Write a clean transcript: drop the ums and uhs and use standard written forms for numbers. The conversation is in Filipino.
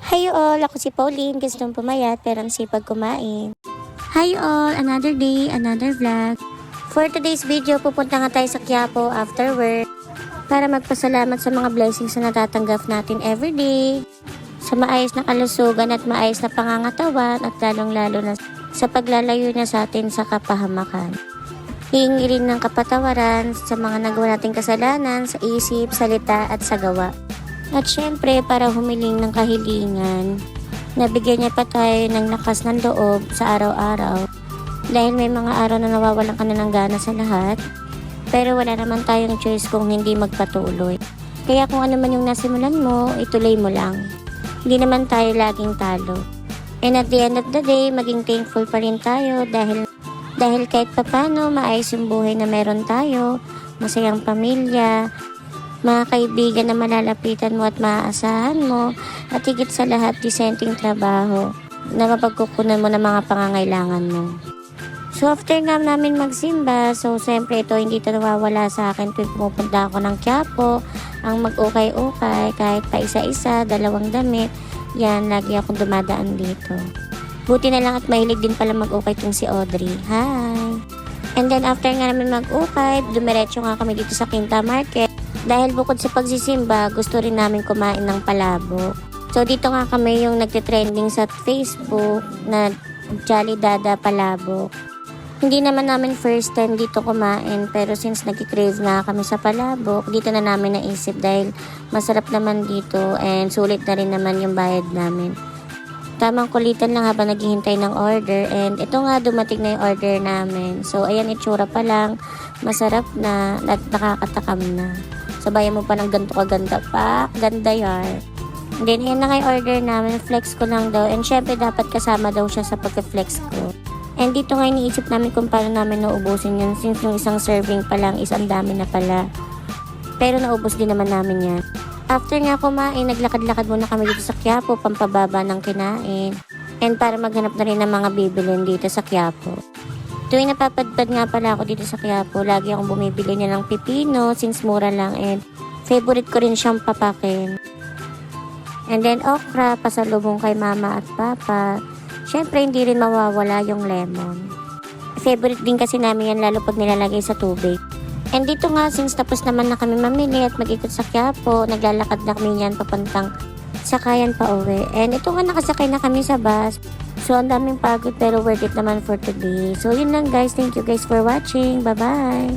Hi all! Ako si Pauline, gustong pumayat pero ang sipag kumain. Hi all! Another day, another vlog. For today's video, pupunta nga tayo sa Quiapo after work para magpasalamat sa mga blessings na natatanggap natin everyday, sa maayos na kalusugan at maayos na pangangatawan at lalong-lalo na sa paglalayo niya sa atin sa kapahamakan. Hihingi rin ng kapatawaran sa mga nagawa nating kasalanan sa isip, salita at sa gawa. At syempre, para humiling ng kahilingan, nabigyan niya pa tayo ng lakas ng loob sa araw-araw. Dahil may mga araw na nawawalan ka na ng gana sa lahat, pero wala naman tayong choice kung hindi magpatuloy. Kaya kung ano man yung nasimulan mo, ituloy mo lang. Hindi naman tayo laging talo. And at the end of the day, maging thankful pa rin tayo dahil kahit papano maayos yung buhay na meron tayo, masayang pamilya, mga kaibigan na malalapitan mo at maaasahan mo, at higit sa lahat, disenteng trabaho na mapagkukunan mo ng mga pangangailangan mo. So after nga namin magsimba, so siyempre ito hindi ito nawawala sa akin tuwing pumupunta ako ng Quiapo, ang mag-ukay-ukay kahit pa isa-isa, dalawang damit, yan, lagi akong dumadaan dito. Buti na lang at mahilig din pala mag-ukay itong si Audrey. Hi! And then after nga namin mag-ukay, dumiretso nga kami dito sa Quinta Market. Dahil bukod sa pagsisimba, gusto rin namin kumain ng palabok. So dito nga kami yung nagtitrending sa Facebook na Jolly Dada Palabok. Hindi naman namin first time dito kumain, pero since nagkikrave nga kami sa palabok, dito na namin naisip dahil masarap naman dito and sulit na rin naman yung bayad namin. Tamang kulitan lang habang naghihintay ng order, and ito nga dumating na yung order namin. So ayan, itsura pa lang, masarap na at nakakatakam na. Sabayan mo pa ng ganito kaganda pa. Ganda yan. Then, yan na nga yung order namin. Flex ko lang daw. And syempre, dapat kasama daw siya sa pagka-flex ko. And dito nga iniisip namin kung paano namin naubusin yun. Since yung isang serving pa lang is ang dami na pala. Pero naubos din naman namin yan. After nga kumain, naglakad-lakad muna kami dito sa Quiapo, pampababa ng kinain. And para maghanap na rin ng mga bibilin dito sa Quiapo. Tuwing napapadpad nga pala ako dito sa Quiapo, lagi akong bumibili niya ng pipino since mura lang, and favorite ko rin siyang papakin. And then okra, pasalubong kay mama at papa. Syempre hindi rin mawawala yung lemon. Favorite din kasi namin yan lalo pag nilalagay sa tubig. And dito nga, since tapos naman na kami mamili at mag-ikot sa Quiapo, naglalakad na kami yan papuntang sakayan pa uwi. And ito nga, nakasakay na kami sa bus. So, ang daming pagod pero worth it naman for today. So, yun lang guys. Thank you guys for watching. Bye-bye!